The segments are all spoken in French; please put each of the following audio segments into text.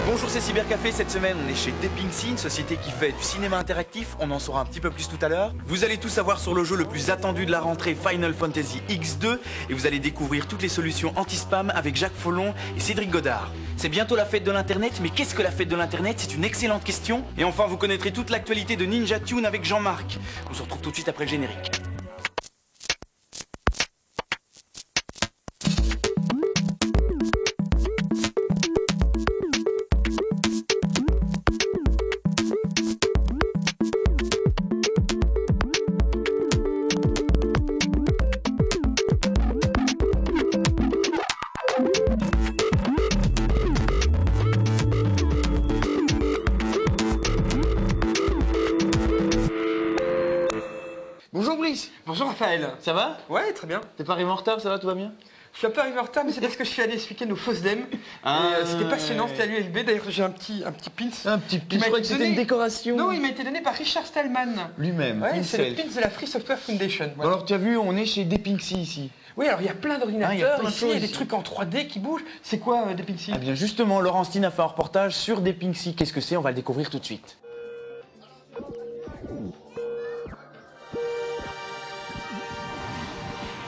Bonjour, c'est Cybercafé. Cette semaine, on est chez Depinksy, une société qui fait du cinéma interactif. On en saura un petit peu plus tout à l'heure. Vous allez tout savoir sur le jeu le plus attendu de la rentrée, Final Fantasy X2. Et vous allez découvrir toutes les solutions anti-spam avec Jacques Follon et Cédric Godard. C'est bientôt la fête de l'Internet, mais qu'est-ce que la fête de l'Internet? C'est une excellente question. Et enfin, vous connaîtrez toute l'actualité de Ninja Tune avec Jean-Marc. On se retrouve tout de suite après le générique. Bonjour Brice. Bonjour Raphaël. Ça va? Ouais, très bien. T'es pas arrivé en retard, ça va, tout va bien? Je suis un peu arrivé en retard, mais c'est parce que je suis allé ce week-end au FOSDEM. C'était passionnant, c'était à l'ULB. D'ailleurs, j'ai un petit pins. Un petit pins, je crois que c'était une décoration. Non, il m'a été donné par Richard Stallman. Lui-même. Ouais, c'est le pins de la Free Software Foundation. Bon, alors, tu as vu, on est chez Depinksy ici. Oui, alors il y a plein d'ordinateurs ici, il y a des trucs en 3D qui bougent. C'est quoi Depinksy? Ah bien, justement, Laurentine a fait un reportage sur Depinksy. Qu'est-ce que c'est? On va le découvrir tout de suite.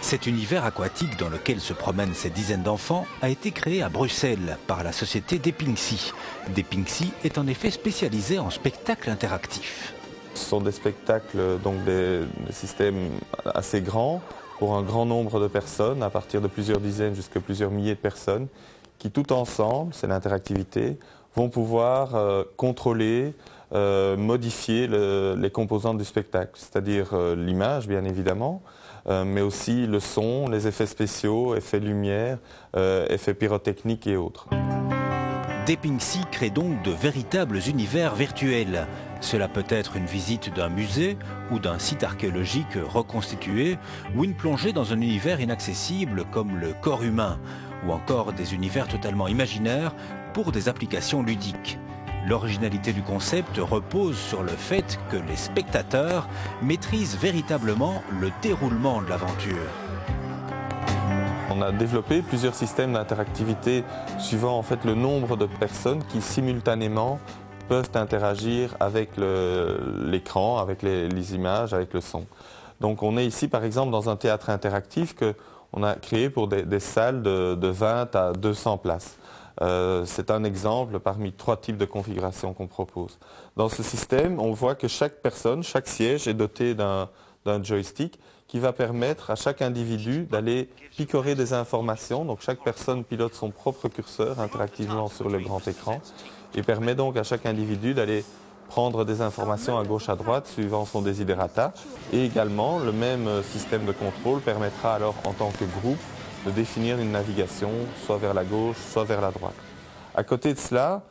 Cet univers aquatique dans lequel se promènent ces dizaines d'enfants a été créé à Bruxelles par la société Depinksy. Depinksy est en effet spécialisé en spectacles interactifs. Ce sont des spectacles, donc des systèmes assez grands pour un grand nombre de personnes, à partir de plusieurs dizaines jusqu'à plusieurs milliers de personnes, qui tout ensemble, c'est l'interactivité, vont pouvoir contrôler, modifier les composantes du spectacle, c'est-à-dire l'image bien évidemment, mais aussi le son, les effets spéciaux, effets lumière, effets pyrotechniques et autres. Depinksy crée donc de véritables univers virtuels. Cela peut être une visite d'un musée ou d'un site archéologique reconstitué ou une plongée dans un univers inaccessible comme le corps humain ou encore des univers totalement imaginaires pour des applications ludiques. L'originalité du concept repose sur le fait que les spectateurs maîtrisent véritablement le déroulement de l'aventure. On a développé plusieurs systèmes d'interactivité suivant en fait le nombre de personnes qui simultanément peuvent interagir avec l'écran, avec les images, avec le son. Donc on est ici par exemple dans un théâtre interactif qu'on a créé pour des salles de 20 à 200 places. C'est un exemple parmi 3 types de configurations qu'on propose. Dans ce système, on voit que chaque personne, chaque siège est doté d'un joystick qui va permettre à chaque individu d'aller picorer des informations. Donc chaque personne pilote son propre curseur interactivement sur le grand écran et permet donc à chaque individu d'aller prendre des informations à gauche, à droite, suivant son desiderata. Et également, le même système de contrôle permettra alors en tant que groupe de définir une navigation soit vers la gauche, soit vers la droite. À côté de cela,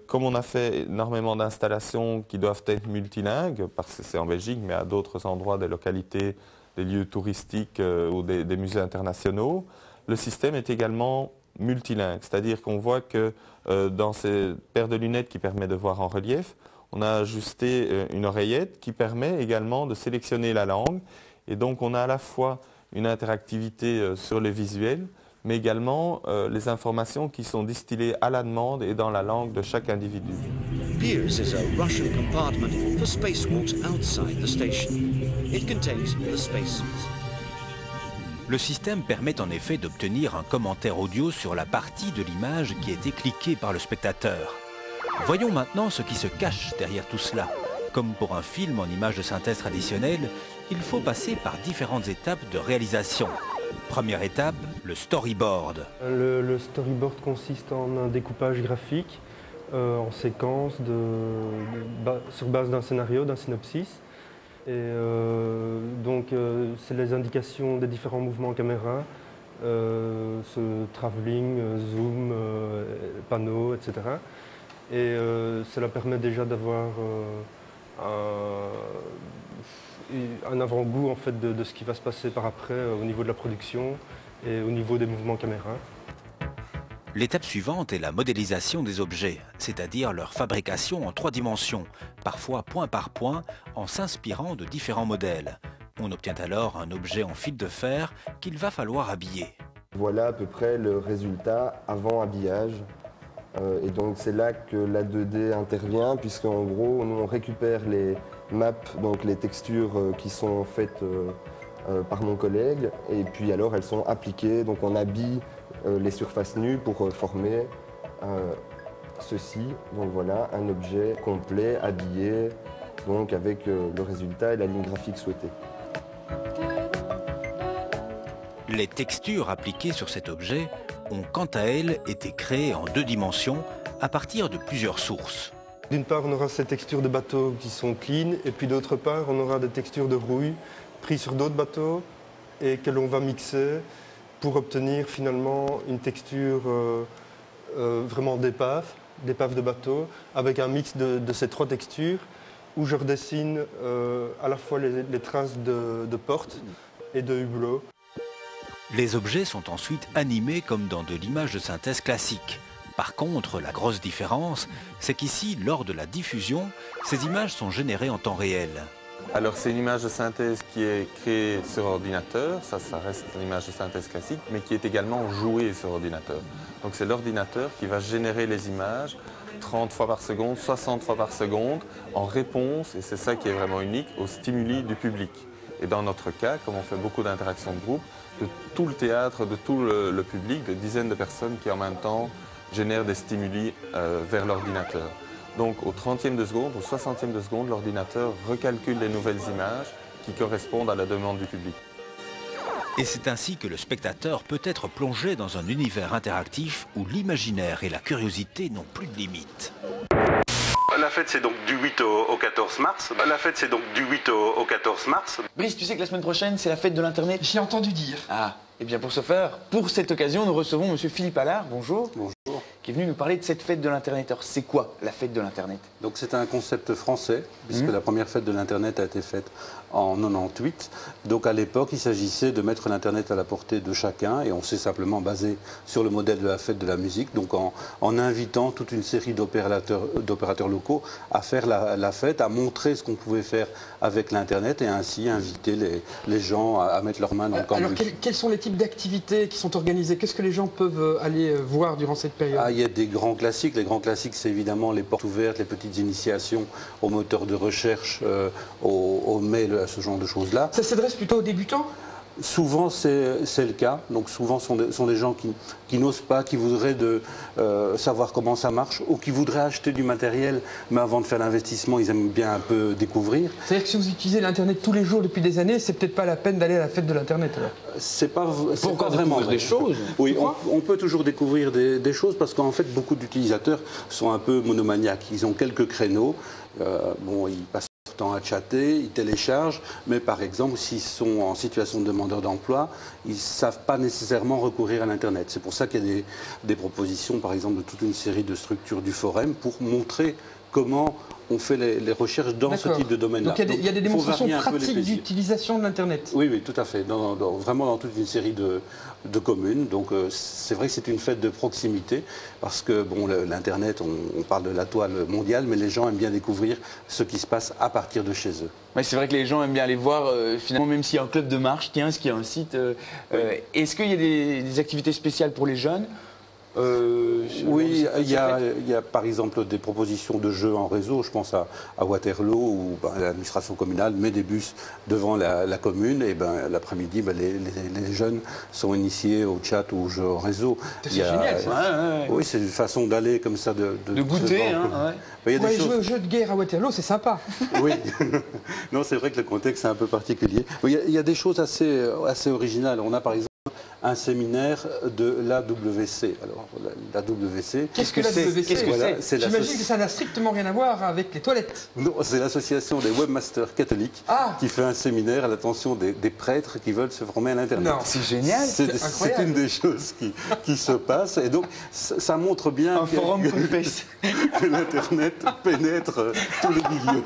comme on a fait énormément d'installations qui doivent être multilingues, parce que c'est en Belgique, mais à d'autres endroits, des localités, des lieux touristiques ou des musées internationaux, le système est également multilingue. C'est-à-dire qu'on voit que dans ces paires de lunettes qui permettent de voir en relief, on a ajusté une oreillette qui permet également de sélectionner la langue. Et donc on a à la fois une interactivité sur les visuels, mais également les informations qui sont distillées à la demande et dans la langue de chaque individu. Piers is a Russian compartment for spacewalks outside the station. It contains the spacesuits. Le système permet en effet d'obtenir un commentaire audio sur la partie de l'image qui a été cliquée par le spectateur. Voyons maintenant ce qui se cache derrière tout cela. Comme pour un film en images de synthèse traditionnelle, il faut passer par différentes étapes de réalisation. Première étape, le storyboard. Le storyboard consiste en un découpage graphique en séquence sur base d'un scénario, d'un synopsis. Et donc c'est les indications des différents mouvements caméra, ce travelling, zoom, panneau, etc. Et cela permet déjà d'avoir un avant-goût en fait, de ce qui va se passer par après au niveau de la production et au niveau des mouvements caméra. L'étape suivante est la modélisation des objets, c'est-à-dire leur fabrication en 3 dimensions, parfois point par point, en s'inspirant de différents modèles. On obtient alors un objet en fil de fer qu'il va falloir habiller. Voilà à peu près le résultat avant habillage. Et donc c'est là que la 2D intervient, puisqu'en gros nous on récupère les maps, donc les textures qui sont faites par mon collègue, et puis alors elles sont appliquées, donc on habille les surfaces nues pour former ceci. Donc voilà un objet complet, habillé, donc avec le résultat et la ligne graphique souhaitée. Les textures appliquées sur cet objet ont quant à elles été créées en 2 dimensions à partir de plusieurs sources. D'une part, on aura ces textures de bateaux qui sont clean, et puis d'autre part, on aura des textures de rouille prises sur d'autres bateaux et que l'on va mixer pour obtenir finalement une texture vraiment d'épave de bateau, avec un mix de ces 3 textures où je redessine à la fois les traces de portes et de hublots. Les objets sont ensuite animés comme dans de l'image de synthèse classique. Par contre, la grosse différence, c'est qu'ici, lors de la diffusion, ces images sont générées en temps réel. Alors c'est une image de synthèse qui est créée sur ordinateur, ça reste une image de synthèse classique, mais qui est également jouée sur ordinateur. Donc c'est l'ordinateur qui va générer les images 30 fois par seconde, 60 fois par seconde, en réponse, et c'est ça qui est vraiment unique, aux stimuli du public. Et dans notre cas, comme on fait beaucoup d'interactions de groupe, de tout le théâtre, de tout le public, de dizaines de personnes qui en même temps génèrent des stimuli vers l'ordinateur. Donc au 30e de seconde, au 60e de seconde, l'ordinateur recalcule les nouvelles images qui correspondent à la demande du public. Et c'est ainsi que le spectateur peut être plongé dans un univers interactif où l'imaginaire et la curiosité n'ont plus de limites. La fête c'est donc du 8 au 14 mars. La fête c'est donc du 8 au 14 mars. Brice, tu sais que la semaine prochaine, c'est la fête de l'Internet? J'ai entendu dire. Ah, et bien pour ce faire, pour cette occasion, nous recevons monsieur Philippe Allard, bonjour. Bonjour. Qui est venu nous parler de cette fête de l'Internet. Alors c'est quoi la fête de l'Internet? Donc c'est un concept français, puisque la première fête de l'Internet a été faite en 98. Donc à l'époque, il s'agissait de mettre l'Internet à la portée de chacun, et on s'est simplement basé sur le modèle de la fête de la musique, donc en invitant toute une série d'opérateurs locaux à faire la fête, à montrer ce qu'on pouvait faire avec l'Internet, et ainsi inviter les gens à mettre leurs mains dans le cambouis. Alors quels sont les types d'activités qui sont organisées? Qu'est-ce que les gens peuvent aller voir durant cette période? Il y a des grands classiques. Les grands classiques, c'est évidemment les portes ouvertes, les petites initiations aux moteurs de recherche, aux mails, à ce genre de choses-là. Ça s'adresse plutôt aux débutants? Souvent, c'est le cas. Donc souvent, sont des gens qui n'osent pas, qui voudraient savoir comment ça marche, ou qui voudraient acheter du matériel, mais avant de faire l'investissement, ils aiment bien un peu découvrir. C'est-à-dire que si vous utilisez l'Internet tous les jours depuis des années, c'est peut-être pas la peine d'aller à la fête de l'Internet alors? C'est pas vraiment des choses. Oui, on peut toujours découvrir des choses, parce qu'en fait, beaucoup d'utilisateurs sont un peu monomaniaques. Ils ont quelques créneaux. Ils passent temps à chatter, ils téléchargent, mais par exemple, s'ils sont en situation de demandeur d'emploi, ils ne savent pas nécessairement recourir à l'Internet. C'est pour ça qu'il y a des propositions, par exemple, de toute une série de structures du forum pour montrer comment on fait les recherches dans ce type de domaine-là. Donc il y a des démonstrations pratiques d'utilisation de l'Internet. Oui, oui, tout à fait. Vraiment dans toute une série de communes. Donc c'est vrai que c'est une fête de proximité, parce que bon, l'Internet, on parle de la toile mondiale, mais les gens aiment bien découvrir ce qui se passe à partir de chez eux. Ouais, c'est vrai que les gens aiment bien aller voir, finalement, même s'il y a un club de marche, tiens, est-ce qu'il y a un site Est-ce qu'il y a des activités spéciales pour les jeunes? Oui, il y a par exemple des propositions de jeux en réseau. Je pense à Waterloo, où l'administration communale met des bus devant la commune, et l'après-midi, les jeunes sont initiés au chat ou aux jeux en réseau. C'est génial, ça. Oui, c'est une façon d'aller comme ça, de goûter. Jouer au jeu de guerre à Waterloo, c'est sympa. Oui, non, c'est vrai que le contexte est un peu particulier. Il y a des choses assez originales. On a par exemple un séminaire de l'AWC. Alors, l'AWC... Qu'est-ce que l'AWC? J'imagine que ça n'a strictement rien à voir avec les toilettes. Non, c'est l'association des webmasters catholiques qui fait un séminaire à l'attention des prêtres qui veulent se former à l'Internet. Non, c'est génial. C'est une des choses qui se passe. Et donc, ça montre bien que l'Internet pénètre tous les milieux.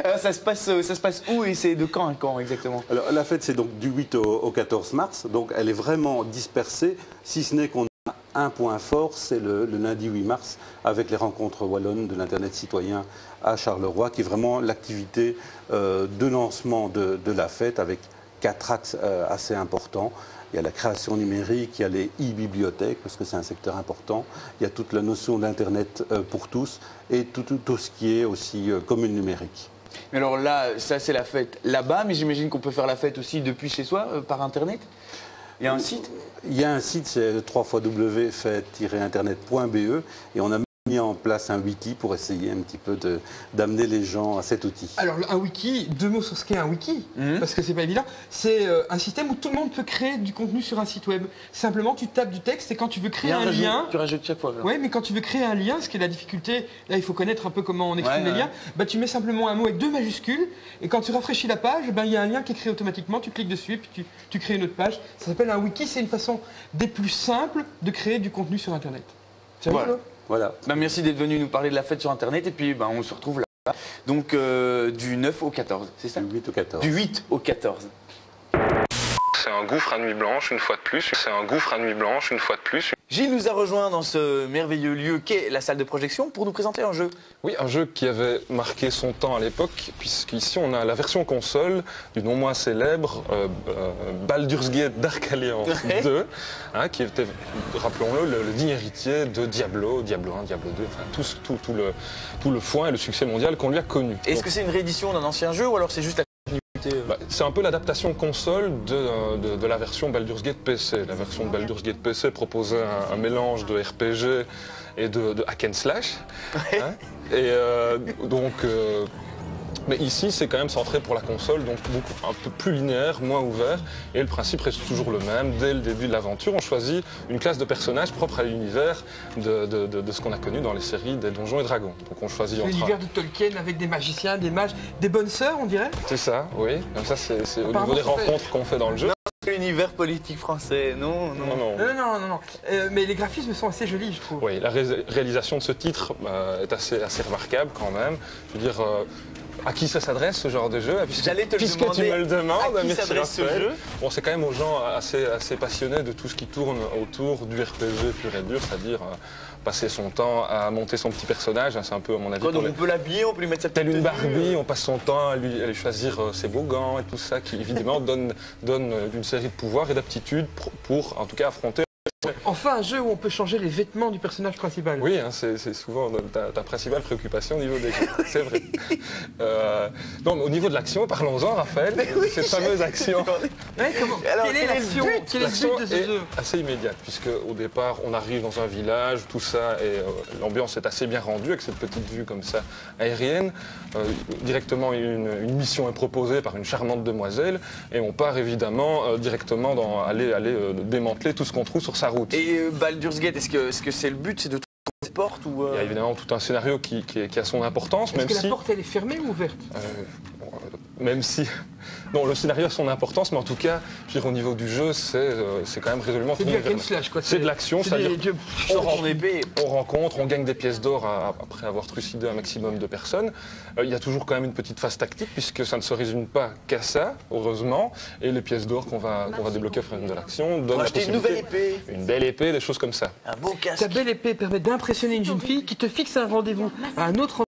Alors, ça se passe où et c'est de quand à quand exactement? Alors, la fête, c'est donc du 8 au 14 mars. Donc, elle est vraiment dispersée, si ce n'est qu'on a un point fort, c'est le lundi 8 mars, avec les rencontres wallonnes de l'Internet citoyen à Charleroi, qui est vraiment l'activité de lancement de la fête, avec 4 axes assez importants. Il y a la création numérique, il y a les e-bibliothèques, parce que c'est un secteur important. Il y a toute la notion d'Internet pour tous et tout ce qui est aussi commune numérique. Mais alors là, ça c'est la fête là-bas, mais j'imagine qu'on peut faire la fête aussi depuis chez soi, par Internet. Il y a un site? Il y a un site, c'est www.fête-internet.be, et on a mis en place un wiki pour essayer un petit peu d'amener les gens à cet outil. Alors un wiki, 2 mots sur ce qu'est un wiki, parce que c'est pas évident. C'est un système où tout le monde peut créer du contenu sur un site web. Simplement, tu tapes du texte et quand tu veux créer un lien... Tu rajoutes chaque fois. Oui, mais quand tu veux créer un lien, ce qui est la difficulté, là il faut connaître un peu comment on exprime les liens, bah, tu mets simplement un mot avec 2 majuscules, et quand tu rafraîchis la page, il y a un lien qui est créé automatiquement, tu cliques dessus, et puis tu crées une autre page. Ça s'appelle un wiki, c'est une façon des plus simples de créer du contenu sur Internet. C'est voilà. Voilà. Bah, merci d'être venu nous parler de la fête sur Internet et puis on se retrouve là. Donc du 9 au 14, c'est ça? Du 8 au 14. Du 8 au 14. C'est un gouffre à nuit blanche une fois de plus. C'est un gouffre à nuit blanche une fois de plus. Gilles nous a rejoint dans ce merveilleux lieu qu'est la salle de projection pour nous présenter un jeu. Oui, un jeu qui avait marqué son temps à l'époque, puisqu'ici on a la version console du non moins célèbre Baldur's Gate Dark Alliance 2, hein, qui était, rappelons-le, le digne héritier de Diablo, Diablo 1, Diablo 2, enfin tout le foin et le succès mondial qu'on lui a connu. Est-ce que c'est une réédition d'un ancien jeu ou alors c'est juste la c'est un peu l'adaptation console de la version Baldur's Gate PC. La version de Baldur's Gate PC proposait un mélange de RPG et de hack and slash. Hein, et mais ici, c'est quand même centré pour la console, donc un peu plus linéaire, moins ouvert. Et le principe reste toujours le même. Dès le début de l'aventure, on choisit une classe de personnages propre à l'univers de ce qu'on a connu dans les séries des Donjons et Dragons. Donc on choisit entre... L'univers de Tolkien avec des magiciens, des mages, des bonnes sœurs, on dirait? C'est ça, oui. Comme ça, c'est au niveau des rencontres qu'on fait dans le jeu. L'univers politique français, non. Mais les graphismes sont assez jolis, je trouve. Oui, la réalisation de ce titre est assez remarquable quand même. Je veux dire... à qui ça s'adresse ce genre de jeu? Puisque tu me le demandes, à qui s'adresse ce jeu? Bon, c'est quand même aux gens assez passionnés de tout ce qui tourne autour du RPG pur et dur, c'est-à-dire passer son temps à monter son petit personnage, hein, c'est un peu à mon avis. Donc on peut l'habiller, on peut lui mettre sa petite tenue. Telle une Barbie, on passe son temps à lui choisir ses beaux gants et tout ça, qui évidemment donne une série de pouvoirs et d'aptitudes pour en tout cas affronter. Enfin, un jeu où on peut changer les vêtements du personnage principal. Oui, hein, c'est souvent ta principale préoccupation au niveau des jeux, c'est vrai. Non, mais au niveau de l'action, parlons-en, Raphaël. Oui, cette fameuse action. Alors, quelle est l'action? Quel est le but de ce jeu? Assez immédiate, puisque au départ, on arrive dans un village, tout ça, et l'ambiance est assez bien rendue avec cette petite vue comme ça aérienne. Directement, une mission est proposée par une charmante demoiselle, et on part évidemment directement dans aller démanteler tout ce qu'on trouve sur sa route. Et Baldur's Gate, est-ce que c'est le but, c'est de trouver cette porte ou Il y a évidemment tout un scénario qui a son importance, même si... Est-ce que la porte, elle est fermée ou ouverte? Même si... Non, le scénario a son importance, mais en tout cas, je veux dire, au niveau du jeu, c'est quand même résolument... C'est du hack and slash, quoi. C'est de l'action, c'est-à-dire on rencontre, on gagne des pièces d'or après avoir trucidé un maximum de personnes. Il y a toujours quand même une petite phase tactique, puisque ça ne se résume pas qu'à ça, heureusement, et les pièces d'or qu'on va débloquer au fur et à mesure de l'action donnent la possibilité... une nouvelle épée. Une belle épée, des choses comme ça. Un beau casque. Ta belle épée permet d'impressionner une jeune fille qui te fixe un rendez-vous à un autre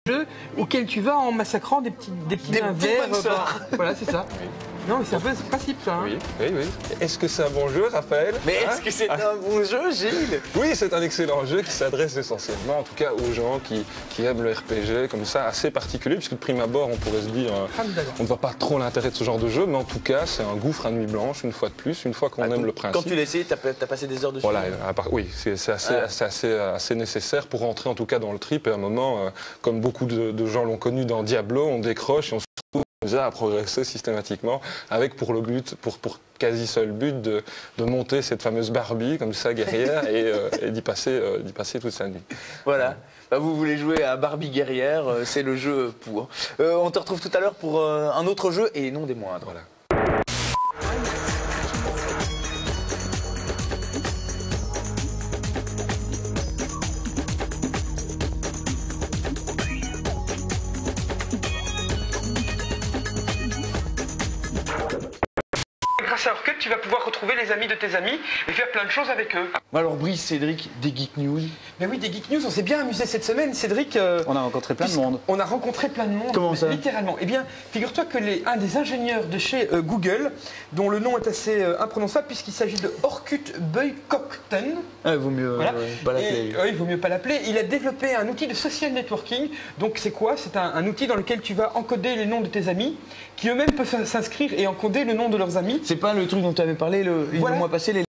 jeu auquel tu vas en massacrant des petits nains verts. Voilà, c'est ça. Oui. Non, mais c'est un peu ce principe, ça. Hein. Oui. Est-ce que c'est un bon jeu, Raphaël? Mais est-ce que c'est un bon jeu, Gilles? Oui, c'est un excellent jeu qui s'adresse essentiellement, en tout cas, aux gens qui aiment le RPG, comme ça, assez particulier, puisque de prime abord, on pourrait se dire, on ne voit pas trop l'intérêt de ce genre de jeu, mais en tout cas, c'est un gouffre à nuit blanche, une fois de plus, une fois qu'on aime le principe. Quand tu l'as essayé, t'as passé des heures dessus? Voilà, oui, c'est assez nécessaire pour rentrer, en tout cas, dans le trip, et à un moment, comme beaucoup de gens l'ont connu dans Diablo, on décroche et on se retrouve déjà à progresser systématiquement avec pour quasi seul but de monter cette fameuse Barbie comme ça guerrière et d'y passer toute sa nuit. Voilà. Bah, vous voulez jouer à Barbie guerrière, c'est le jeu pour. On te retrouve tout à l'heure pour un autre jeu et non des moindres. Voilà. grâce à Orkut, tu vas pouvoir retrouver les amis de tes amis et faire plein de choses avec eux. Alors Brice, Cédric, des Geek News. Mais oui, des Geek News, on s'est bien amusé cette semaine, Cédric. On a rencontré plein de monde. On a rencontré plein de monde. Comment ça? Littéralement. Eh bien, figure-toi que un des ingénieurs de chez Google, dont le nom est assez imprononçable puisqu'il s'agit de Orkut Buykokten. Ah, il vaut mieux pas l'appeler. Il vaut mieux pas l'appeler. Il a développé un outil de social networking. Donc c'est quoi? C'est un outil dans lequel tu vas encoder les noms de tes amis, qui eux-mêmes peuvent s'inscrire et encoder le nom de leurs amis. C'est pas le truc dont tu avais parlé le mois passé, les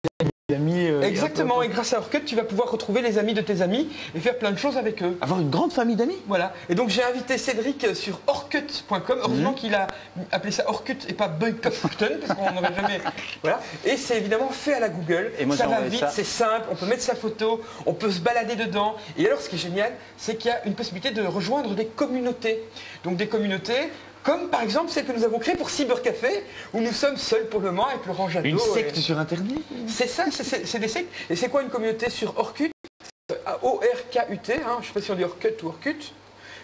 amis. Exactement, et grâce à Orkut, tu vas pouvoir retrouver les amis de tes amis et faire plein de choses avec eux. Avoir une grande famille d'amis. Voilà, et donc j'ai invité Cédric sur orkut.com. Heureusement qu'il a appelé ça Orkut et pas Buykokten, parce qu'on n'aurait jamais... Voilà, et c'est évidemment fait à la Google. Et moi, ça va vite, c'est simple, on peut mettre sa photo, on peut se balader dedans. Et alors ce qui est génial, c'est qu'il y a une possibilité de rejoindre des communautés. Donc des communautés... Comme par exemple celle que nous avons créée pour Cybercafé, où nous sommes seuls pour le moment avec Laurent Jadot. Une secte sur Internet. C'est ça, c'est des sectes. Et c'est quoi une communauté sur Orkut? O-R-K-U-T, hein, je ne sais pas si on dit Orkut ou Orkut.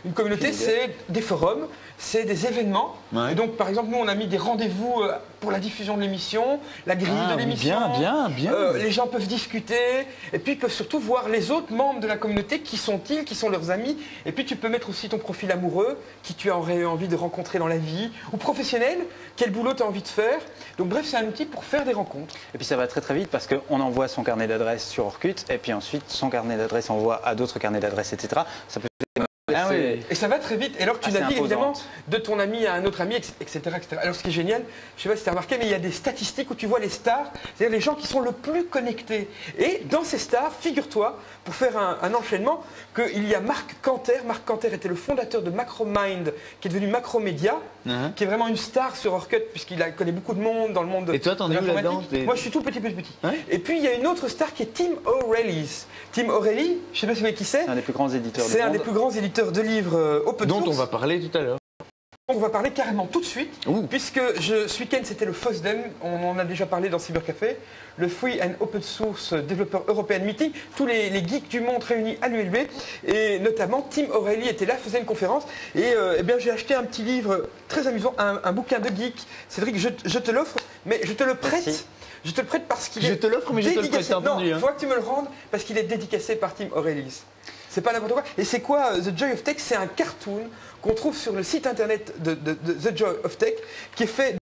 Une communauté, c'est des forums, c'est des événements. Ouais. Et donc, par exemple, nous, on a mis des rendez-vous pour la diffusion de l'émission, la grille de l'émission. Bien. Les gens peuvent discuter, et puis ils peuvent surtout voir les autres membres de la communauté, qui sont-ils, qui sont leurs amis. Et puis, tu peux mettre aussi ton profil amoureux, qui tu aurais envie de rencontrer dans la vie, ou professionnel, quel boulot tu as envie de faire. Donc, bref, c'est un outil pour faire des rencontres. Et puis, ça va très très vite parce qu'on envoie son carnet d'adresses sur Orkut, et puis ensuite, son carnet d'adresses envoie à d'autres carnets d'adresses, etc. Ça peut... Ah oui. Et ça va très vite. Et alors tu navigues évidemment de ton ami à un autre ami, etc., etc. Alors ce qui est génial, je ne sais pas si tu as remarqué, mais il y a des statistiques où tu vois les stars, c'est-à-dire les gens qui sont le plus connectés. Et dans ces stars, figure-toi, pour faire un enchaînement, qu'il y a Marc Canter. Marc Canter était le fondateur de Macromind, qui est devenu Macromedia, qui est vraiment une star sur Orkut, puisqu'il connaît beaucoup de monde dans le monde de l'informatique. Et toi, t'en es où là-dedans? Moi, je suis tout petit. Et puis, il y a une autre star qui est Tim O'Reilly. Tim O'Reilly, je ne sais pas si vous voyez qui c'est. C'est un des plus grands éditeurs du monde. C'est un des plus grands éditeurs de livres open source. Dont on va parler tout à l'heure. On va parler carrément tout de suite, puisque ce week-end c'était le FOSDEM, on en a déjà parlé dans Cybercafé, le Free and Open Source Developer European Meeting, tous les geeks du monde réunis à l'ULB, et notamment Tim O'Reilly était là, faisait une conférence, et eh bien j'ai acheté un petit livre très amusant, un bouquin de geek. Cédric, je te l'offre, mais je te le prête. Merci. Je te le prête parce qu'il est dédicacé. Je te l'offre, mais je te le prête, t'as entendu. Non, il faut que tu me le rendes parce qu'il est dédicacé par Tim O'Reilly. C'est pas n'importe quoi. Et c'est quoi The Joy of Tech? C'est un cartoon qu'on trouve sur le site internet de The Joy of Tech, qui est fait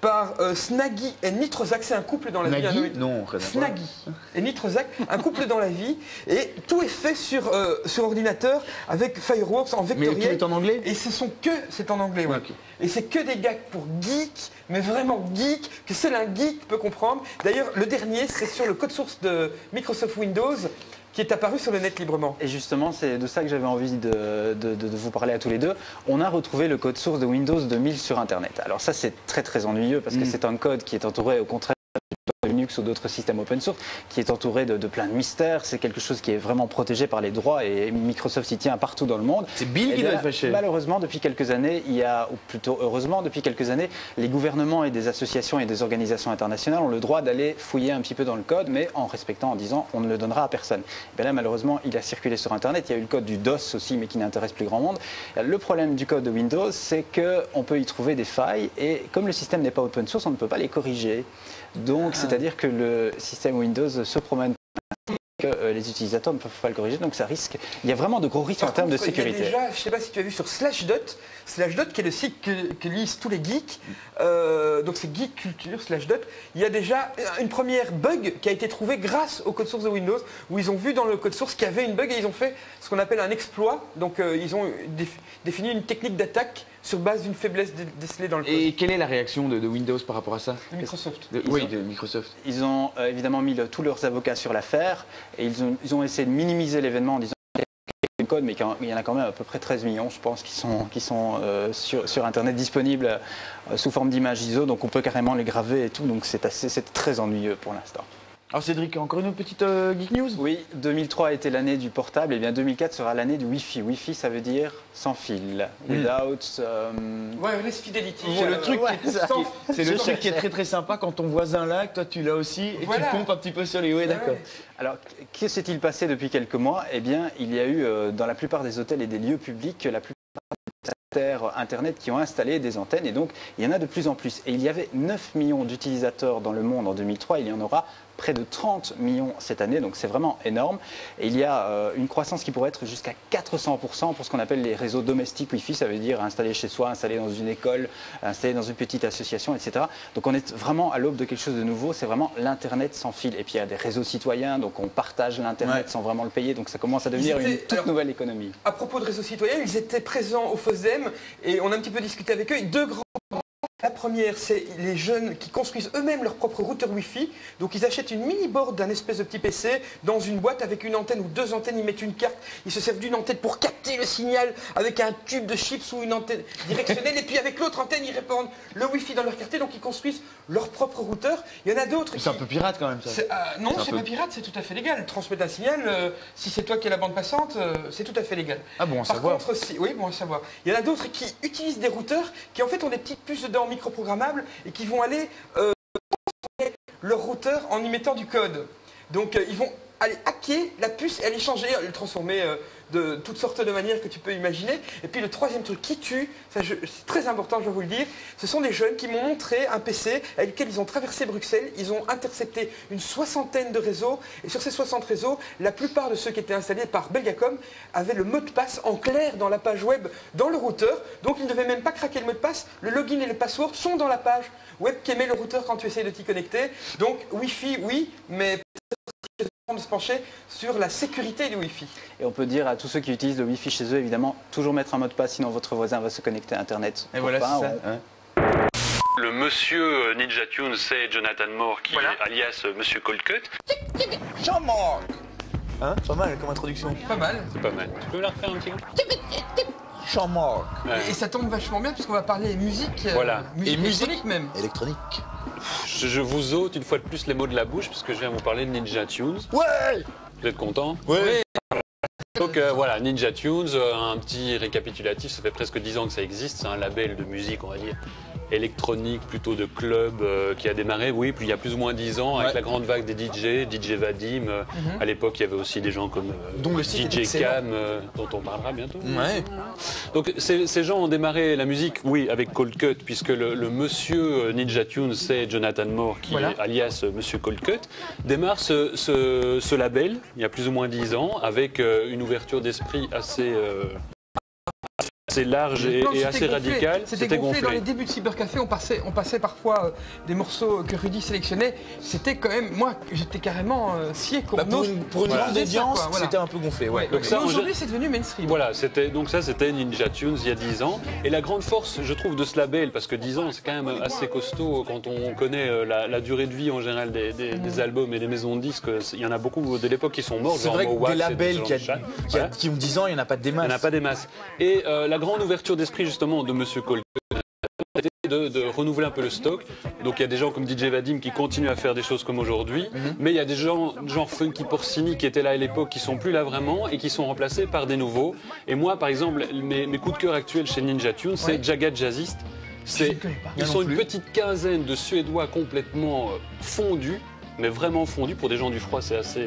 par Snaggy et Nitrozac. C'est un couple dans la vie. Non, Snaggy et Nitrozac, un couple dans la vie. Et tout est fait sur ordinateur avec Fireworks en vectoriel. Mais tout est en anglais? Et c'est en anglais, oui. Okay. Et c'est que des gags pour geeks, mais vraiment geeks, que seul un geek peut comprendre. D'ailleurs, le dernier, c'est sur le code source de Microsoft Windows, qui est apparu sur le net librement. Et justement, c'est de ça que j'avais envie de vous parler à tous les deux. On a retrouvé le code source de Windows 2000 sur Internet. Alors ça, c'est très très ennuyeux parce que c'est un code qui est entouré, au contraire, de Linux ou d'autres systèmes open source, qui est entouré de plein de mystères. C'est quelque chose qui est vraiment protégé par les droits et Microsoft s'y tient partout dans le monde. C'est Bill qui doit être fâché. Malheureusement, depuis quelques années, ou plutôt heureusement, depuis quelques années, les gouvernements et des associations et des organisations internationales ont le droit d'aller fouiller un petit peu dans le code, mais en respectant, en disant on ne le donnera à personne. Et bien là, malheureusement, il a circulé sur Internet. Il y a eu le code du DOS aussi, mais qui n'intéresse plus grand monde. Le problème du code de Windows, c'est qu'on peut y trouver des failles, et comme le système n'est pas open source, on ne peut pas les corriger. Donc, c'est-à-dire que le système Windows se promène que les utilisateurs ne peuvent pas le corriger, donc ça risque. Il y a vraiment de gros risques en termes de sécurité. Il y a déjà, je ne sais pas si tu as vu sur Slashdot qui est le site que lisent tous les geeks, donc c'est Geek Culture, Slashdot. Il y a déjà une première bug qui a été trouvée grâce au code source de Windows, où ils ont vu dans le code source qu'il y avait une bug et ils ont fait ce qu'on appelle un exploit. Donc ils ont défini une technique d'attaque sur base d'une faiblesse décelée dans le code. Et quelle est la réaction de Windows par rapport à ça? De Microsoft. De Microsoft. Ils ont évidemment mis tous leurs avocats sur l'affaire et ils ont essayé de minimiser l'événement en disant qu'il y a un code, mais il y en a quand même à peu près 13 millions, je pense, qui sont sur Internet disponibles sous forme d'images ISO, donc on peut carrément les graver et tout, donc c'est très ennuyeux pour l'instant. Alors Cédric, encore une petite geek news? Oui, 2003 a été l'année du portable, et bien 2004 sera l'année du Wi-Fi. Wi-Fi, ça veut dire sans fil, without... Wireless fidelity. C'est le truc qui est très très sympa quand ton voisin l'a, toi tu l'as aussi, et tu pompes un petit peu sur les... Oui, d'accord. Alors, que s'est-il passé depuis quelques mois? Eh bien, il y a eu dans la plupart des hôtels et des lieux publics, la plupart Internet qui ont installé des antennes et donc il y en a de plus en plus. Et il y avait 9 millions d'utilisateurs dans le monde en 2003, il y en aura près de 30 millions cette année, donc c'est vraiment énorme. Et il y a une croissance qui pourrait être jusqu'à 400% pour ce qu'on appelle les réseaux domestiques Wi-Fi, ça veut dire installé chez soi, installé dans une école, installé dans une petite association, etc. Donc on est vraiment à l'aube de quelque chose de nouveau, c'est vraiment l'Internet sans fil. Et puis il y a des réseaux citoyens, donc on partage l'Internet sans vraiment le payer, donc ça commence à devenir une toute nouvelle économie. À propos de réseaux citoyens, ils étaient présents au FOSDEM et on a un petit peu discuté avec eux. Deux grands. La première, c'est les jeunes qui construisent eux-mêmes leur propre routeur Wi-Fi. Donc ils achètent une mini-board d'un espèce de petit PC dans une boîte avec une antenne ou deux antennes, ils mettent une carte, ils se servent d'une antenne pour capter le signal avec un tube de chips ou une antenne directionnelle et puis avec l'autre antenne, ils répandent le Wi-Fi dans leur quartier, donc ils construisent leur propre routeur. Il y en a d'autres C'est un peu pirate quand même ça. Non, c'est pas pirate, c'est tout à fait légal. Transmettre un signal, si c'est toi qui as la bande passante, c'est tout à fait légal. Ah bon, à Par savoir. contre, oui, bon à savoir. Il y en a d'autres qui utilisent des routeurs qui en fait ont des petites puces dedans microprogrammables et qui vont aller transformer leur routeur en y mettant du code. Donc ils vont aller hacker la puce et aller changer, le transformer de toutes sortes de manières que tu peux imaginer. Et puis le troisième truc qui tue, c'est très important, je dois vous le dire, ce sont des jeunes qui m'ont montré un PC avec lequel ils ont traversé Bruxelles, ils ont intercepté une 60aine de réseaux, et sur ces 60 réseaux, la plupart de ceux qui étaient installés par Belgacom avaient le mot de passe en clair dans la page web, dans le routeur, donc ils ne devaient même pas craquer le mot de passe, le login et le password sont dans la page web qu'émet le routeur quand tu essayes de t'y connecter. Donc Wi-Fi, oui, mais de se pencher sur la sécurité du Wi-Fi. Et on peut dire à tous ceux qui utilisent le Wi-Fi chez eux, évidemment, toujours mettre un mot de passe, sinon votre voisin va se connecter à Internet. Et voilà, c'est ça. Le monsieur Ninja Tunes, c'est Jonathan Moore, qui est alias Monsieur Coldcut. Jean-Marc. Hein, pas mal comme introduction. Pas mal. C'est pas mal. Tu peux me la refaire un petit peu? Jean-Marc. Et ça tombe vachement bien puisqu'on va parler musique. Voilà. Musique électronique même. Électronique. Je vous ôte une fois de plus les mots de la bouche parce que je viens vous parler de Ninja Tunes. Ouais. Vous êtes content? Ouais. Donc voilà, Ninja Tunes, un petit récapitulatif, ça fait presque 10 ans que ça existe, c'est un label de musique, on va dire, électronique, plutôt de club, qui a démarré, oui, puis il y a plus ou moins 10 ans, avec la grande vague des DJ Vadim, à l'époque il y avait aussi des gens comme DJ Cam, dont on parlera bientôt. Ouais. Donc ces gens ont démarré la musique, oui, avec Coldcut, puisque le monsieur Ninja Tunes, c'est Jonathan Moore, qui est alias Monsieur Coldcut, démarre ce label, il y a plus ou moins 10 ans, avec une ouverture d'esprit assez large et assez radicale. C'était gonflé. Dans les débuts de Cybercafé, on passait parfois des morceaux que Rudy sélectionnait. C'était quand même, moi, j'étais carrément scié. Pour une grande audience, c'était un peu gonflé. Ouais. Donc aujourd'hui, c'est devenu mainstream. Voilà, c'était Ninja Tunes il y a 10 ans. Et la grande force, je trouve, de ce label, parce que 10 ans, c'est quand même assez costaud quand on connaît la durée de vie en général des albums et des maisons de disques. Il y en a beaucoup de l'époque qui sont morts. C'est vrai que des labels qui ont 10 ans, il n'y en a pas des masses. Il n'y en a pas des masses. Et la grande ouverture d'esprit justement de Monsieur Coldcut était de renouveler un peu le stock. Donc il y a des gens comme DJ Vadim qui continuent à faire des choses comme aujourd'hui, mais il y a des gens genre Funky Porcini qui étaient là à l'époque qui sont plus là vraiment et qui sont remplacés par des nouveaux. Et moi par exemple, mes coups de cœur actuels chez Ninja Tunes, c'est Jagged Jazzist. Ils sont une petite quinzaine de Suédois complètement fondus, mais vraiment fondus. Pour des gens du froid, c'est assez...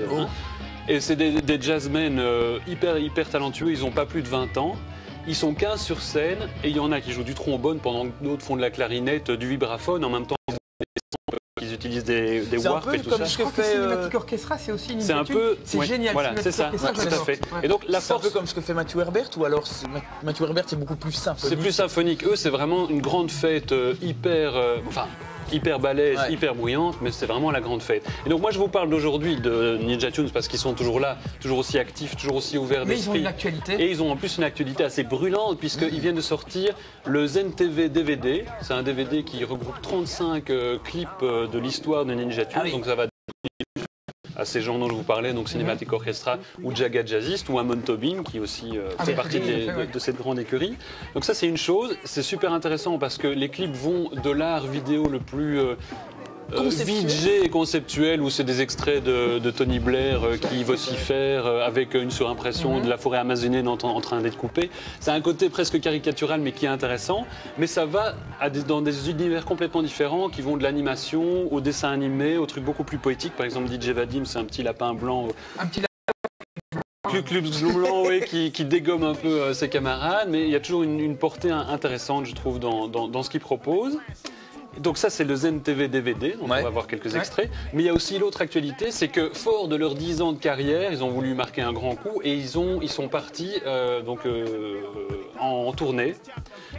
Et c'est des jazzmen hyper talentueux, ils n'ont pas plus de 20 ans. Ils sont 15 sur scène et il y en a qui jouent du trombone pendant que d'autres font de la clarinette, du vibraphone, en même temps ils utilisent des warps et tout ça. Je crois que Cinematic Orchestra, c'est aussi une c'est génial. Voilà, c'est ça, tout à fait. Et donc c'est un peu comme ce que fait Mathieu Herbert, ou alors Mathieu Herbert c'est beaucoup plus symphonique. C'est plus symphonique. Eux, c'est vraiment une grande fête hyper balèze, hyper bruyante, mais c'est vraiment la grande fête. Et donc moi je vous parle d'aujourd'hui de Ninja Tunes parce qu'ils sont toujours là, toujours aussi actifs, toujours aussi ouverts d'esprit. Mais ils ont une actualité. Et ils ont en plus une actualité assez brûlante puisqu'ils viennent de sortir le Zen TV DVD. C'est un DVD qui regroupe 35 clips de l'histoire de Ninja Tunes, donc ça va à ces gens dont je vous parlais, donc Cinematic Orchestra ou Jagged Jazzist ou Amon Tobin qui aussi fait partie de cette grande écurie. Donc ça c'est une chose, c'est super intéressant parce que les clips vont de l'art vidéo le plus VJ et conceptuel où c'est des extraits de Tony Blair qui vocifère avec une surimpression de la forêt amazonienne en train d'être coupée. C'est un côté presque caricatural mais qui est intéressant, mais ça va dans des univers complètement différents qui vont de l'animation au dessin animé, au truc beaucoup plus poétique. Par exemple DJ Vadim c'est un petit lapin blanc. Blanc, oui, qui dégomme un peu ses camarades, mais il y a toujours une portée intéressante, je trouve, dans ce qu'il propose. Donc ça, c'est le Zen TV DVD, donc on va voir quelques extraits. Mais il y a aussi l'autre actualité, c'est que fort de leurs 10 ans de carrière, ils ont voulu marquer un grand coup et ils sont partis en tournée.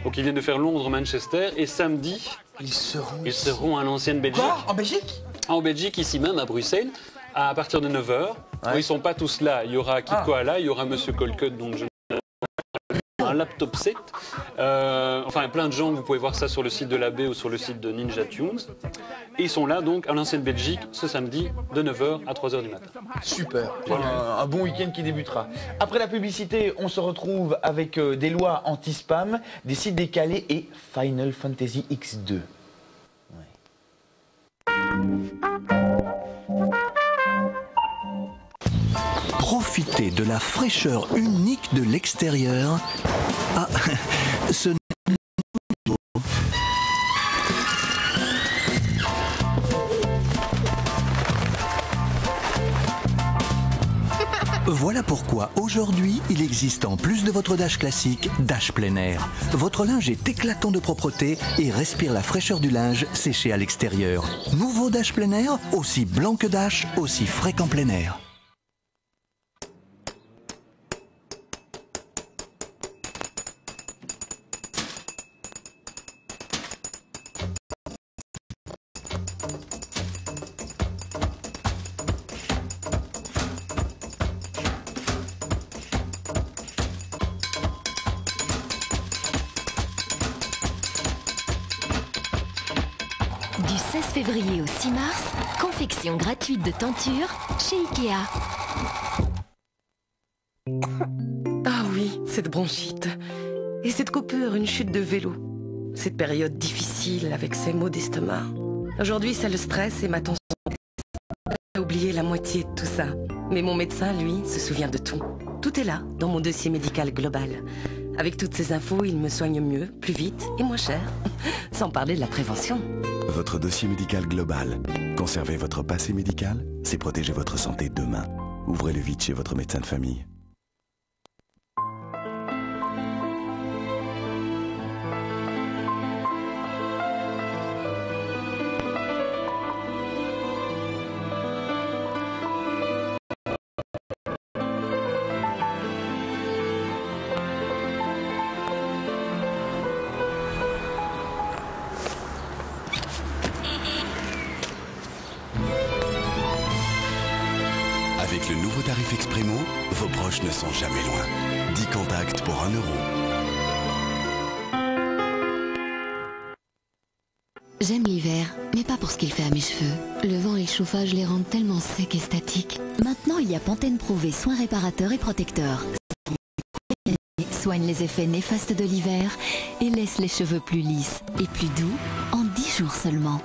Donc ils viennent de faire Londres-Manchester et samedi, ils seront à l'ancienne Belgique. Quoi ? En Belgique ? En Belgique, ici même, à Bruxelles, à partir de 9h. Ouais. Ils ne sont pas tous là. Il y aura Kid Koala, il y aura Monsieur Colcut, donc un laptop set. Enfin, plein de gens, vous pouvez voir ça sur le site de l'AB ou sur le site de Ninja Tunes. Et ils sont là, donc, à l'ancienne Belgique, ce samedi, de 9h à 3h du matin. Super. Un bon week-end qui débutera. Après la publicité, on se retrouve avec des lois anti-spam, des sites décalés et Final Fantasy X2. Profitez de la fraîcheur unique de l'extérieur. Ah, ce n'est Voilà pourquoi aujourd'hui, il existe en plus de votre Dash classique, Dash plein air. Votre linge est éclatant de propreté et respire la fraîcheur du linge séché à l'extérieur. Nouveau Dash plein air, aussi blanc que Dash, aussi frais qu'en plein air. Du 16 février au 6 mars, confection gratuite de tentures chez Ikea. Ah oui, cette bronchite. Et cette coupure, une chute de vélo. Cette période difficile avec ces maux d'estomac. Aujourd'hui, c'est le stress et ma tension. J'ai oublié la moitié de tout ça. Mais mon médecin, lui, se souvient de tout. Tout est là, dans mon dossier médical global. Avec toutes ces infos, il me soigne mieux, plus vite et moins cher. Sans parler de la prévention. Votre dossier médical global. Conservez votre passé médical, c'est protéger votre santé demain. Ouvrez-le vite chez votre médecin de famille. Avec le nouveau tarif Exprimo, vos proches ne sont jamais loin. 10 contacts pour 1 €. J'aime l'hiver, mais pas pour ce qu'il fait à mes cheveux. Le vent et le chauffage les rendent tellement secs et statiques. Maintenant, il y a Pantene Pro V, soins réparateurs et protecteurs. Soigne les effets néfastes de l'hiver et laisse les cheveux plus lisses et plus doux en 10 jours seulement.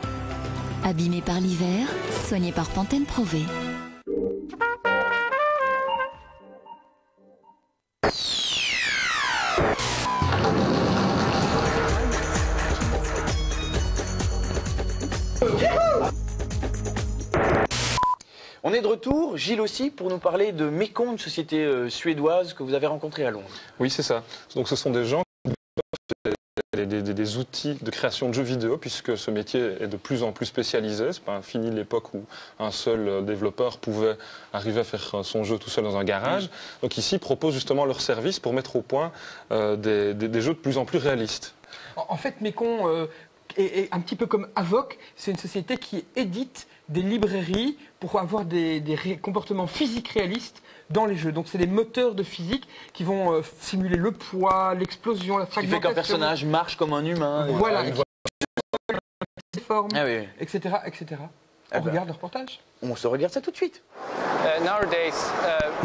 Abîmé par l'hiver, soigné par Pantene Pro V. On est de retour, Gilles aussi, pour nous parler de Mekong, une société suédoise que vous avez rencontrée à Londres. Oui, c'est ça. Donc ce sont des gens qui développent des outils de création de jeux vidéo, puisque ce métier est de plus en plus spécialisé. C'est pas fini l'époque où un seul développeur pouvait arriver à faire son jeu tout seul dans un garage. Donc ici, ils proposent justement leur service pour mettre au point des jeux de plus en plus réalistes. En fait, Mekong est un petit peu comme Avoc, c'est une société qui édite des librairies pour avoir des comportements physiques réalistes dans les jeux. Donc c'est des moteurs de physique qui vont simuler le poids, l'explosion, la fragmentation. Qui fait qu'un personnage marche comme un humain. Voilà, Ah oui. etc. On regarde le reportage. On se regarde ça tout de suite.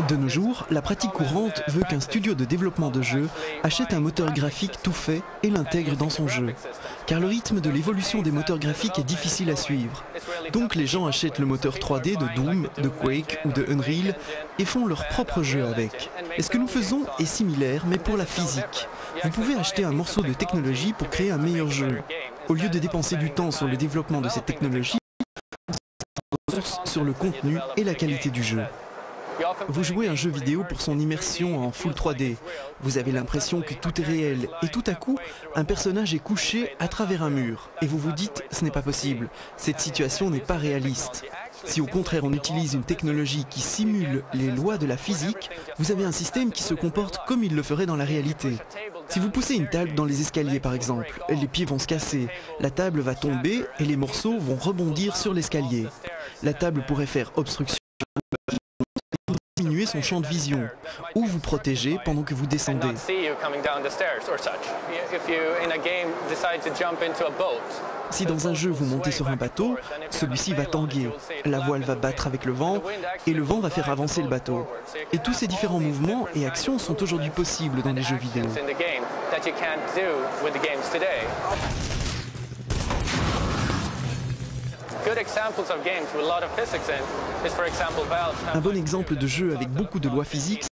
De nos jours, la pratique courante veut qu'un studio de développement de jeux achète un moteur graphique tout fait et l'intègre dans son jeu. Car le rythme de l'évolution des moteurs graphiques est difficile à suivre. Donc les gens achètent le moteur 3D de Doom, de Quake ou de Unreal et font leur propre jeu avec. Et ce que nous faisons est similaire, mais pour la physique. Vous pouvez acheter un morceau de technologie pour créer un meilleur jeu. Au lieu de dépenser du temps sur le développement de cette technologie, sur le contenu et la qualité du jeu. Vous jouez un jeu vidéo pour son immersion en full 3D. Vous avez l'impression que tout est réel et tout à coup, un personnage est couché à travers un mur. Et vous vous dites, ce n'est pas possible, cette situation n'est pas réaliste. Si au contraire on utilise une technologie qui simule les lois de la physique, vous avez un système qui se comporte comme il le ferait dans la réalité. Si vous poussez une table dans les escaliers par exemple, les pieds vont se casser, la table va tomber et les morceaux vont rebondir sur l'escalier. La table pourrait faire obstruction, diminuer son champ de vision, ou vous protéger pendant que vous descendez. Si dans un jeu vous montez sur un bateau, celui-ci va tanguer, la voile va battre avec le vent et le vent va faire avancer le bateau. Et tous ces différents mouvements et actions sont aujourd'hui possibles dans les jeux vidéo. Un bon exemple de jeu avec beaucoup de lois physiques,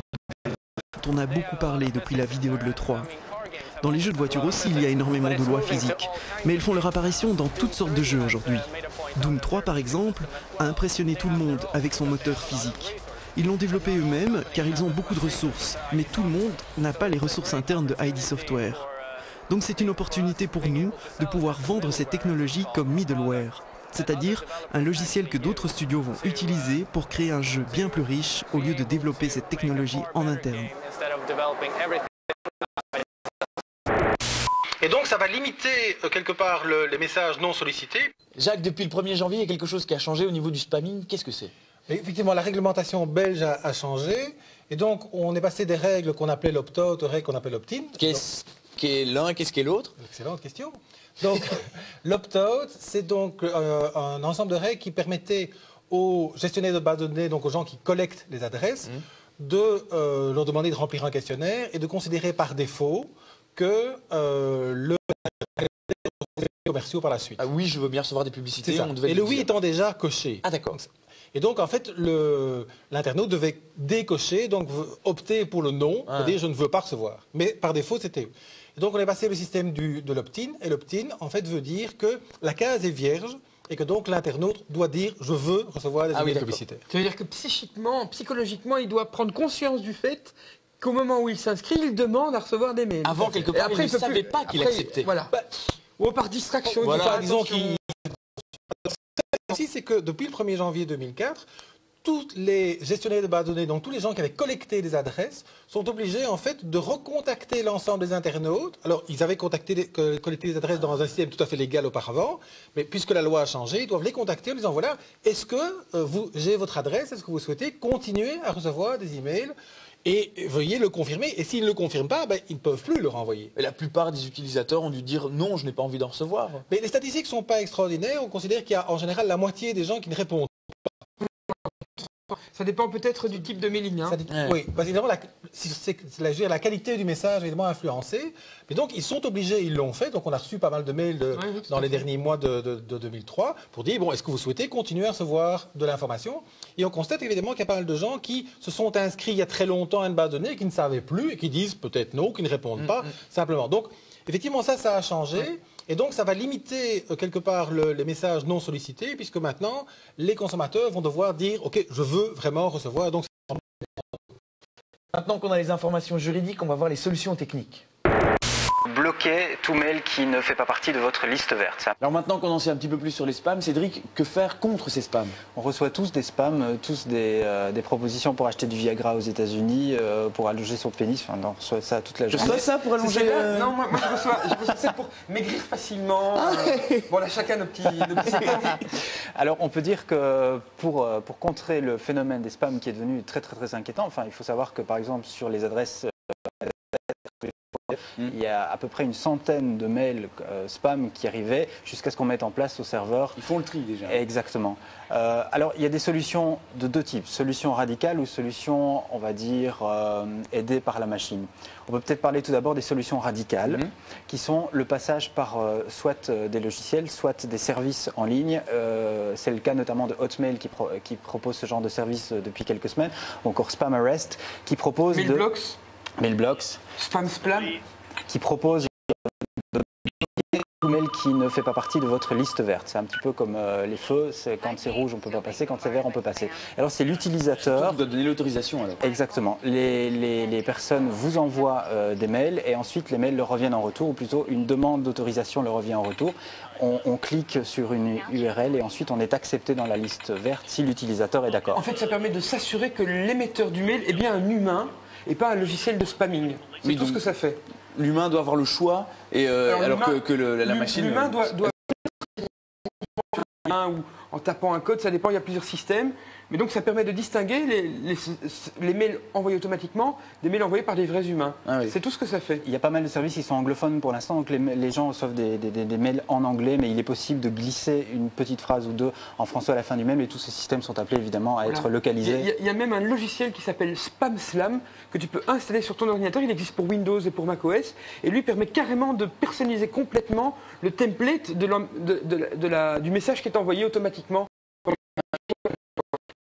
dont on a beaucoup parlé depuis la vidéo de l'E3. Dans les jeux de voiture aussi, il y a énormément de lois physiques, mais elles font leur apparition dans toutes sortes de jeux aujourd'hui. Doom 3, par exemple, a impressionné tout le monde avec son moteur physique. Ils l'ont développé eux-mêmes car ils ont beaucoup de ressources, mais tout le monde n'a pas les ressources internes de ID Software. Donc c'est une opportunité pour nous de pouvoir vendre cette technologie comme middleware, c'est-à-dire un logiciel que d'autres studios vont utiliser pour créer un jeu bien plus riche au lieu de développer cette technologie en interne. Et donc ça va limiter quelque part les messages non sollicités. Jacques, depuis le 1er janvier, il y a quelque chose qui a changé au niveau du spamming. Qu'est-ce que c'est? Effectivement, la réglementation belge a changé. Et donc on est passé des règles qu'on appelait l'opt-out aux règles qu'on appelle l'opt-in. Qu'est-ce qu'est l'un et qu'est-ce qu'est l'autre? Excellente question. Donc l'opt-out, c'est donc un ensemble de règles qui permettaient aux gestionnaires de bases de données, donc aux gens qui collectent les adresses, de leur demander de remplir un questionnaire et de considérer par défaut que le commerciaux par la suite. Ah oui, je veux bien recevoir des publicités. Et le oui étant déjà coché. Ah d'accord. Et donc en fait, l'internaute devait décocher, donc opter pour le non, c'est-à-dire je ne veux pas recevoir. Mais par défaut, c'était. Et donc on est passé au système de l'opt-in, et l'opt-in en fait veut dire que la case est vierge et que donc l'internaute doit dire je veux recevoir des emails publicitaires. Ça veut dire que psychologiquement, il doit prendre conscience du fait qu'au moment où il s'inscrit, il demande à recevoir des mails. Avant, quelque part, il ne savait pas qu'il acceptait. Voilà. Ou par distraction. Voilà, disons qu'il... C'est que depuis le 1er janvier 2004, tous les gestionnaires de bases de données, donc tous les gens qui avaient collecté des adresses, sont obligés en fait de recontacter l'ensemble des internautes. Alors, ils avaient collecté des adresses dans un système tout à fait légal auparavant, mais puisque la loi a changé, ils doivent les contacter en disant voilà, est-ce que j'ai votre adresse, est-ce que vous souhaitez continuer à recevoir des emails? Et veuillez le confirmer. Et s'ils ne le confirment pas, ils ne peuvent plus le renvoyer. Et la plupart des utilisateurs ont dû dire non, je n'ai pas envie d'en recevoir. Mais les statistiques ne sont pas extraordinaires. On considère qu'il y a en général la moitié des gens qui ne répondent pas. Ça dépend peut-être du type de mailing. Hein. Oui, parce évidemment, la qualité du message est évidemment influencée. Mais donc, ils sont obligés, ils l'ont fait. Donc, on a reçu pas mal de mails dans les derniers mois de 2003 pour dire, bon, est-ce que vous souhaitez continuer à recevoir de l'information? Et on constate évidemment qu'il y a pas mal de gens qui se sont inscrits il y a très longtemps à une base de données, qui ne savaient plus et qui disent peut-être non, qui ne répondent pas, simplement. Donc, effectivement, ça a changé. Et donc, ça va limiter quelque part les messages non sollicités, puisque maintenant, les consommateurs vont devoir dire « Ok, je veux vraiment recevoir. » Donc, maintenant qu'on a les informations juridiques, on va voir les solutions techniques. Bloquer tout mail qui ne fait pas partie de votre liste verte. Alors maintenant qu'on en sait un petit peu plus sur les spams, Cédric, que faire contre ces spams? On reçoit tous des spams, tous des propositions pour acheter du Viagra aux États-Unis, pour allonger son pénis. Enfin, on reçoit ça toute la journée. Tu reçois ça pour allonger Non, moi je reçois ça pour maigrir facilement. Bon, là, chacun nos petits Alors, on peut dire que pour contrer le phénomène des spams qui est devenu très inquiétant, il faut savoir que par exemple sur les adresses il y a à peu près une centaine de mails spam qui arrivaient jusqu'à ce qu'on mette en place au serveur. Ils font le tri déjà. Exactement. Alors il y a des solutions de deux types, solutions radicales ou solutions, on va dire, aidées par la machine. On peut peut-être parler tout d'abord des solutions radicales, qui sont le passage par soit des logiciels, soit des services en ligne. C'est le cas notamment de Hotmail qui propose ce genre de service depuis quelques semaines, ou encore SpamArrest qui propose Mailblocks. Mailblocks. Spam. Qui propose tout mail qui ne fait pas partie de votre liste verte. C'est un petit peu comme les feux, quand c'est rouge on ne peut pas passer, quand c'est vert on peut passer. Alors c'est l'utilisateur qui doit donner l'autorisation alors. Exactement. Les personnes vous envoient des mails et ensuite les mails leur reviennent en retour, ou plutôt une demande d'autorisation leur revient en retour. On clique sur une URL et ensuite on est accepté dans la liste verte si l'utilisateur est d'accord. En fait ça permet de s'assurer que l'émetteur du mail est bien un humain et pas un logiciel de spamming. C'est tout ce que ça fait. L'humain doit avoir le choix, et alors que la machine... L'humain doit ou en tapant un code, ça dépend, il y a plusieurs systèmes. Mais donc ça permet de distinguer les mails envoyés automatiquement des mails envoyés par des vrais humains. Ah oui. C'est tout ce que ça fait. Il y a pas mal de services qui sont anglophones pour l'instant, donc les gens reçoivent des mails en anglais, mais il est possible de glisser une petite phrase ou deux en français à la fin du mail, et tous ces systèmes sont appelés évidemment à être localisés. Il y a même un logiciel qui s'appelle SpamSlam que tu peux installer sur ton ordinateur, il existe pour Windows et pour macOS, et lui permet carrément de personnaliser complètement le template du message qui est envoyé automatiquement.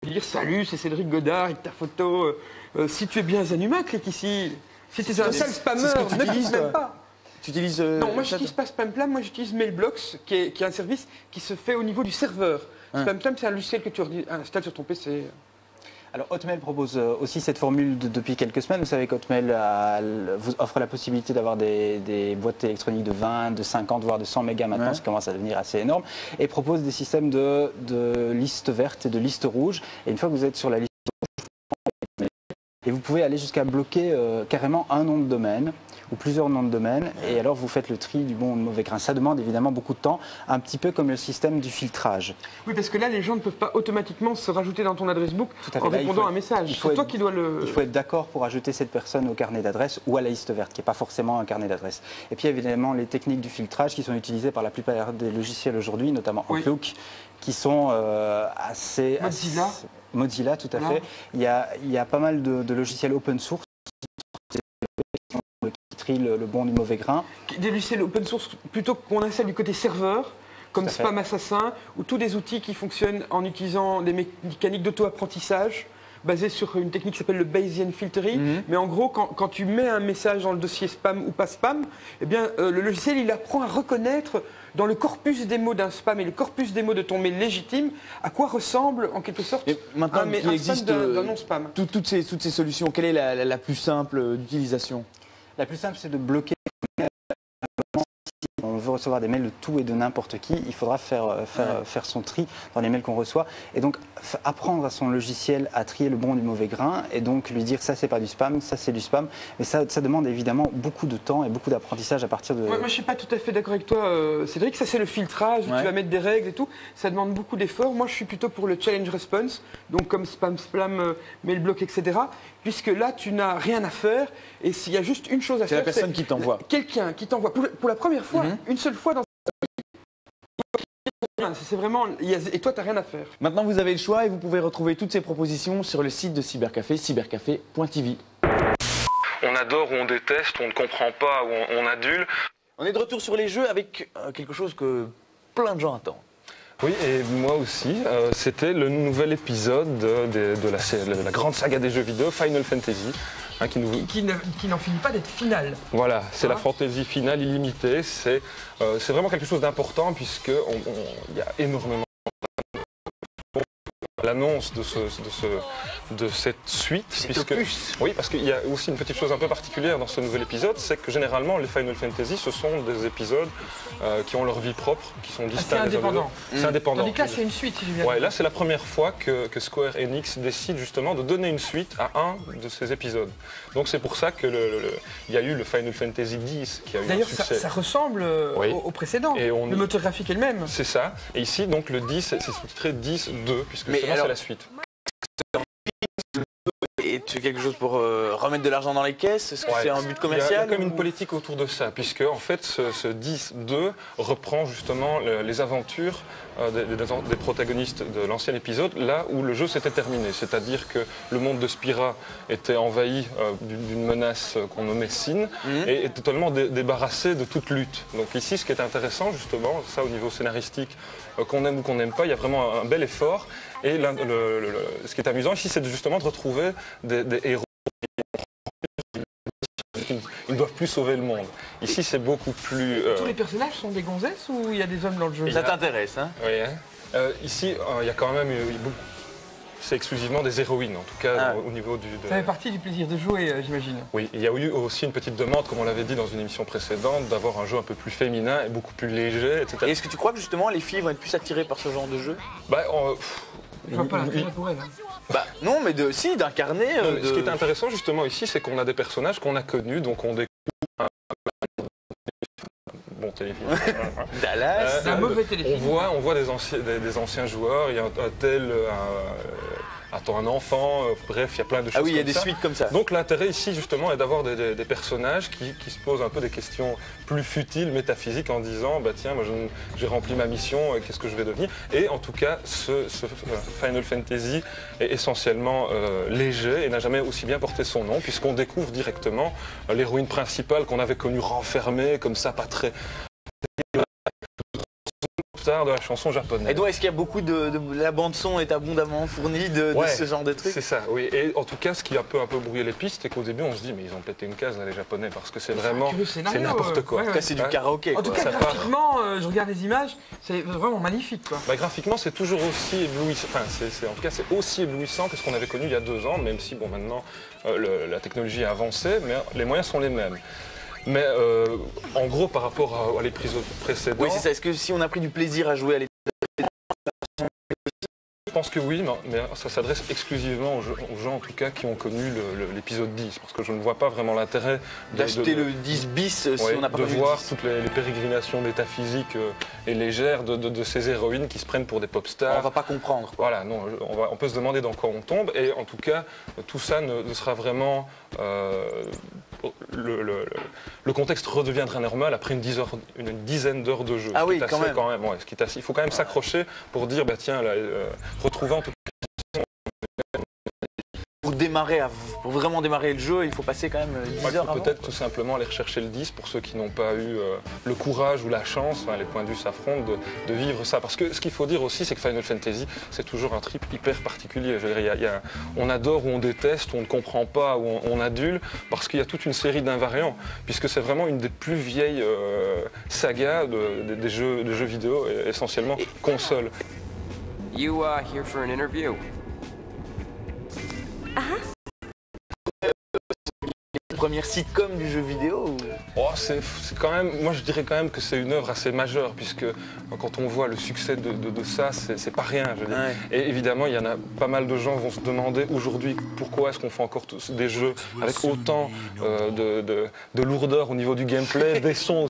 Dire salut, c'est Cédric Godard avec ta photo. Si tu es bien un humain, clique ici. Si tu es un sale spammer, ne clique même pas. Tu utilises non, moi je n'utilise pas SpamSlam, moi j'utilise Mailblocks, qui est un service qui se fait au niveau du serveur. SpamSlam, c'est un logiciel que tu installes sur ton PC. Alors Hotmail propose aussi cette formule depuis quelques semaines. Vous savez qu'Hotmail vous offre la possibilité d'avoir des boîtes électroniques de 20, de 50, voire de 100 mégas maintenant, ça commence à devenir assez énorme, et propose des systèmes de liste verte et de liste rouge. Et une fois que vous êtes sur la liste rouge, et vous pouvez aller jusqu'à bloquer carrément un nom de domaine ou plusieurs noms de domaine, et alors vous faites le tri du bon ou du mauvais grain. Ça demande évidemment beaucoup de temps, un petit peu comme le système du filtrage. Oui, parce que là, les gens ne peuvent pas automatiquement se rajouter dans ton adresse book en répondant à un message. C'est toi qui dois le... Il faut être d'accord pour ajouter cette personne au carnet d'adresse ou à la liste verte, qui n'est pas forcément un carnet d'adresse. Et puis évidemment, les techniques du filtrage qui sont utilisées par la plupart des logiciels aujourd'hui, notamment Outlook, qui sont assez... Mozilla, tout à fait. Il y a pas mal de logiciels open source qui trient le bon du mauvais grain. Des logiciels open source plutôt qu'on installe du côté serveur, comme Spam Assassin, ou tous des outils qui fonctionnent en utilisant des mécaniques d'auto-apprentissage basées sur une technique qui s'appelle le Bayesian filtering. Mais en gros, quand tu mets un message dans le dossier spam ou pas spam, eh bien, le logiciel il apprend à reconnaître dans le corpus des mots d'un spam et le corpus des mots de ton mail légitime à quoi ressemble en quelque sorte un spam d'un non-spam. Toutes ces solutions, quelle est la plus simple d'utilisation? La plus simple, c'est de bloquer. Si on veut recevoir des mails de tout et de n'importe qui, il faudra faire son tri dans les mails qu'on reçoit. Et donc, apprendre à son logiciel à trier le bon du mauvais grain et donc lui dire ça, c'est pas du spam, ça, c'est du spam. Mais ça demande évidemment beaucoup de temps et beaucoup d'apprentissage à partir de... Moi, je ne suis pas tout à fait d'accord avec toi, Cédric. Ça, c'est le filtrage où tu vas mettre des règles et tout. Ça demande beaucoup d'efforts. Moi, je suis plutôt pour le challenge response, donc comme SpamSlam, Mailblock, etc. Puisque là, tu n'as rien à faire et s'il y a juste une chose à faire, c'est la personne qui t'envoie. Quelqu'un qui t'envoie pour la première fois, une seule fois dans c'est vraiment... Et toi, tu n'as rien à faire. Maintenant, vous avez le choix et vous pouvez retrouver toutes ces propositions sur le site de Cybercafé, cybercafé.tv. On adore ou on déteste, on ne comprend pas ou on adule. On est de retour sur les jeux avec quelque chose que plein de gens attendent. Oui, et moi aussi, c'était le nouvel épisode de la grande saga des jeux vidéo, Final Fantasy. Qui n'en finit pas d'être finale. Voilà, c'est la fantasy finale illimitée. C'est vraiment quelque chose d'important puisqu'il y a énormément l'annonce de cette suite. Oui, parce qu'il y a aussi une petite chose un peu particulière dans ce nouvel épisode, c'est que généralement les Final Fantasy, ce sont des épisodes qui ont leur vie propre, qui sont distincts. C'est indépendant. C'est indépendant. Tandis que là, c'est une suite, si je viens. Ouais, là, c'est la première fois que Square Enix décide justement de donner une suite à un de ces épisodes. Donc c'est pour ça que il y a eu le Final Fantasy X qui a eu un succès. D'ailleurs, ça ressemble au précédent. Et le moteur graphique est le même. C'est ça. Et ici, donc, le 10, c'est sous-titré 10-2, puisque c'est la suite. Et tu fais quelque chose pour remettre de l'argent dans les caisses? Est-ce que c'est un but commercial? Il y a comme une politique autour de ça, puisque en fait ce 10-2 reprend justement les aventures des protagonistes de l'ancien épisode, là où le jeu s'était terminé. C'est-à-dire que le monde de Spira était envahi d'une menace qu'on nommait Sin et est totalement débarrassé de toute lutte. Donc ici, ce qui est intéressant justement, ça au niveau scénaristique, qu'on aime ou qu'on n'aime pas, il y a vraiment un bel effort. Et ce qui est amusant ici, c'est justement de retrouver des héros qu'ils ne doivent plus sauver le monde. Ici, c'est beaucoup plus... Tous les personnages sont des gonzesses ou il y a des hommes dans le jeu? Ça t'intéresse, hein? Oui. Hein. Ici, il y a quand même beaucoup... C'est exclusivement des héroïnes, en tout cas au niveau du... Ça fait partie du plaisir de jouer, j'imagine. Oui, il y a eu aussi une petite demande, comme on l'avait dit dans une émission précédente, d'avoir un jeu un peu plus féminin et beaucoup plus léger, etc. Et est-ce que tu crois que justement les filles vont être plus attirées par ce genre de jeu? Je vois pas l'intérêt pour elles. Bah non, mais d'incarner... Ce qui est intéressant justement ici, c'est qu'on a des personnages qu'on a connus, donc on découvre bon téléfilm. Dallas. C'est un mauvais téléfilm. On voit des anciens joueurs, il y a un tel... Attends, un enfant, bref, il y a plein de choses. Ah oui, il y a des ça. suites comme ça. Donc l'intérêt ici, justement, est d'avoir des personnages qui se posent un peu des questions plus futiles, métaphysiques, en disant, bah tiens, moi j'ai rempli ma mission, qu'est-ce que je vais devenir? Et en tout cas, ce Final Fantasy est essentiellement léger et n'a jamais aussi bien porté son nom, puisqu'on découvre directement l'héroïne principale qu'on avait connue renfermée, comme ça, pas très... de la chanson japonaise. Et donc est-ce qu'il y a beaucoup la bande son est abondamment fournie de ce genre de trucs? C'est ça, oui. Et en tout cas, ce qui a un peu brouillé les pistes, c'est qu'au début on se dit mais ils ont pété une case, les Japonais, parce que c'est vraiment n'importe quoi. En tout cas, c'est du karaoké. En tout cas, graphiquement, je regarde les images, c'est vraiment magnifique, quoi. Bah, graphiquement, c'est toujours aussi éblouissant. Enfin, en tout cas, c'est aussi éblouissant que ce qu'on avait connu il y a 2 ans, même si bon maintenant la technologie a avancé, mais les moyens sont les mêmes. Mais en gros, par rapport à l'épisode précédent... Oui, c'est ça. Est-ce que si on a pris du plaisir à jouer à l'épisode... Je pense que oui, mais ça s'adresse exclusivement aux gens, en tout cas, qui ont connu l'épisode 10. Parce que je ne vois pas vraiment l'intérêt d'acheter le 10 bis si on n'a pas de voir toutes les pérégrinations d'état-physique et légères de ces héroïnes qui se prennent pour des pop stars. On va pas comprendre, quoi. Voilà, non, on peut se demander dans quoi on tombe. Et en tout cas, tout ça ne sera vraiment... le contexte redeviendra normal après une dizaine d'heures de jeu. Ah oui, quand même. Il faut quand même s'accrocher pour dire, bah tiens, retrouver en tout cas... Pour vraiment démarrer le jeu, il faut passer quand même 10 heures avant. Peut-être tout simplement aller rechercher le 10 pour ceux qui n'ont pas eu le courage ou la chance, les points de vue s'affrontent, de vivre ça. Parce que ce qu'il faut dire aussi, c'est que Final Fantasy, c'est toujours un trip hyper particulier. Je veux dire, on adore ou on déteste, ou on ne comprend pas, ou on adule, parce qu'il y a toute une série d'invariants, puisque c'est vraiment une des plus vieilles sagas des jeux vidéo, essentiellement console. You here for an interview? Première sitcom du jeu vidéo ou... Oh, c'est quand même, moi je dirais quand même que c'est une œuvre assez majeure, puisque quand on voit le succès de ça, c'est pas rien, je veux dire. Ouais. Et évidemment, il y en a pas mal de gens vont se demander aujourd'hui pourquoi est-ce qu'on fait encore des jeux avec autant de lourdeur au niveau du gameplay, des sons